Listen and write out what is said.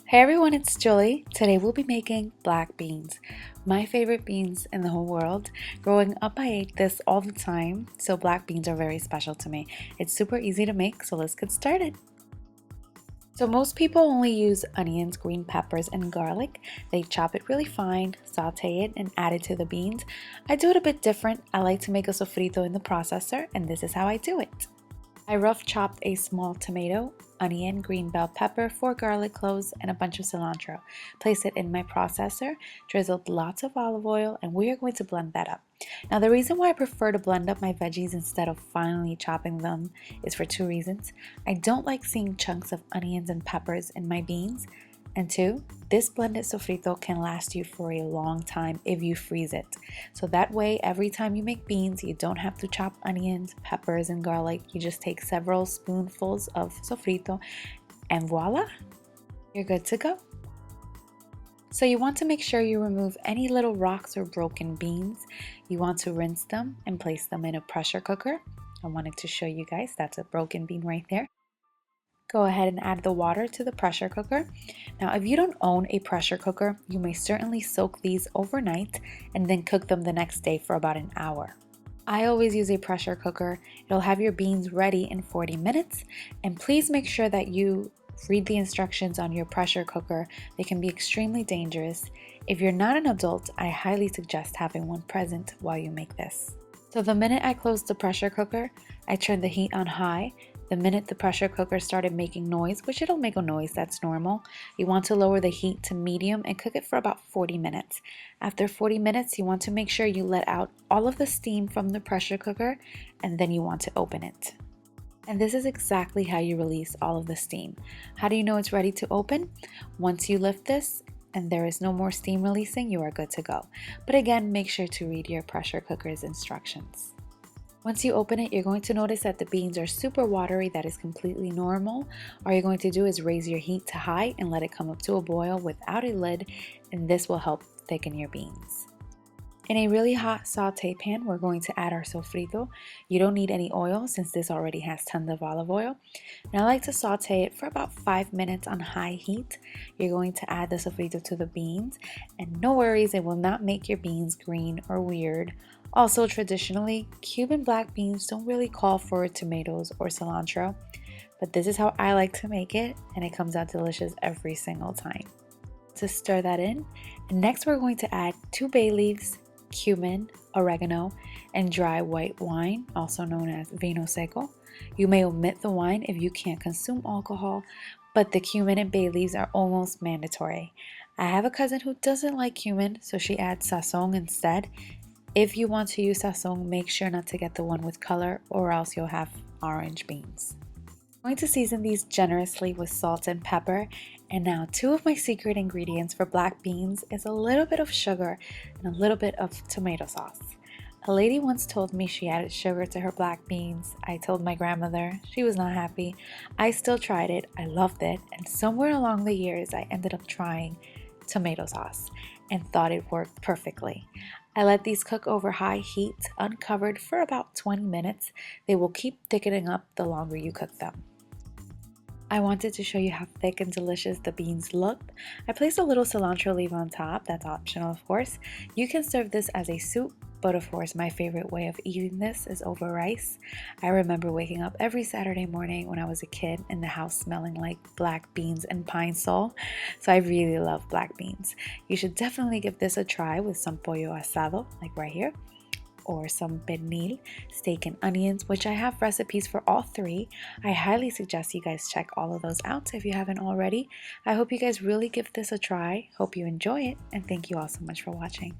Hey everyone, it's Julie. Today we'll be making black beans. My favorite beans in the whole world. Growing up, I ate this all the time, so black beans are very special to me. It's super easy to make, so let's get started. So most people only use onions, green peppers, and garlic. They chop it really fine, saute it, and add it to the beans. I do it a bit different. I like to make a sofrito in the processor, and this is how I do it. I rough chopped a small tomato, onion, green bell pepper, 4 garlic cloves, and a bunch of cilantro. Place it in my processor, drizzled lots of olive oil, and we are going to blend that up. Now the reason why I prefer to blend up my veggies instead of finely chopping them is for 2 reasons. I don't like seeing chunks of onions and peppers in my beans. And 2, this blended sofrito can last you for a long time if you freeze it. So that way, every time you make beans, you don't have to chop onions, peppers, and garlic. You just take several spoonfuls of sofrito and voila, you're good to go. So you want to make sure you remove any little rocks or broken beans. You want to rinse them and place them in a pressure cooker. I wanted to show you guys, that's a broken bean right there. Go ahead and add the water to the pressure cooker. Now, if you don't own a pressure cooker, you may certainly soak these overnight and then cook them the next day for about an hour. I always use a pressure cooker. It'll have your beans ready in 40 minutes. And please make sure that you read the instructions on your pressure cooker. They can be extremely dangerous. If you're not an adult, I highly suggest having one present while you make this. So the minute I closed the pressure cooker, I turned the heat on high. The minute the pressure cooker started making noise, which it'll make a noise, that's normal, you want to lower the heat to medium and cook it for about 40 minutes. After 40 minutes, you want to make sure you let out all of the steam from the pressure cooker, and then you want to open it. And this is exactly how you release all of the steam. How do you know it's ready to open? Once you lift this and there is no more steam releasing, you are good to go. But again, make sure to read your pressure cooker's instructions. Once you open it, you're going to notice that the beans are super watery. That is completely normal. All you're going to do is raise your heat to high and let it come up to a boil without a lid, and this will help thicken your beans. In a really hot saute pan, we're going to add our sofrito. You don't need any oil since this already has tons of olive oil. And I like to saute it for about 5 minutes on high heat. You're going to add the sofrito to the beans, and no worries, it will not make your beans green or weird. Also, traditionally, Cuban black beans don't really call for tomatoes or cilantro, but this is how I like to make it, and it comes out delicious every single time. To stir that in, and next we're going to add 2 bay leaves, cumin, oregano, and dry white wine, also known as vino seco. You may omit the wine if you can't consume alcohol, but the cumin and bay leaves are almost mandatory. I have a cousin who doesn't like cumin, so she adds sazon instead. If you want to use sazon, make sure not to get the one with color or else you'll have orange beans. I'm going to season these generously with salt and pepper. And now 2 of my secret ingredients for black beans is a little bit of sugar and a little bit of tomato sauce. A lady once told me she added sugar to her black beans. I told my grandmother, she was not happy. I still tried it, I loved it, and somewhere along the years I ended up trying tomato sauce and thought it worked perfectly. I let these cook over high heat, uncovered for about 20 minutes. They will keep thickening up the longer you cook them. I wanted to show you how thick and delicious the beans look. I placed a little cilantro leaf on top, that's optional of course. You can serve this as a soup, but of course my favorite way of eating this is over rice. I remember waking up every Saturday morning when I was a kid in the house smelling like black beans and pine sol, so I really love black beans. You should definitely give this a try with some pollo asado, like right here, or some pernil, steak and onions, which I have recipes for all 3. I highly suggest you guys check all of those out if you haven't already. I hope you guys really give this a try. Hope you enjoy it, and thank you all so much for watching.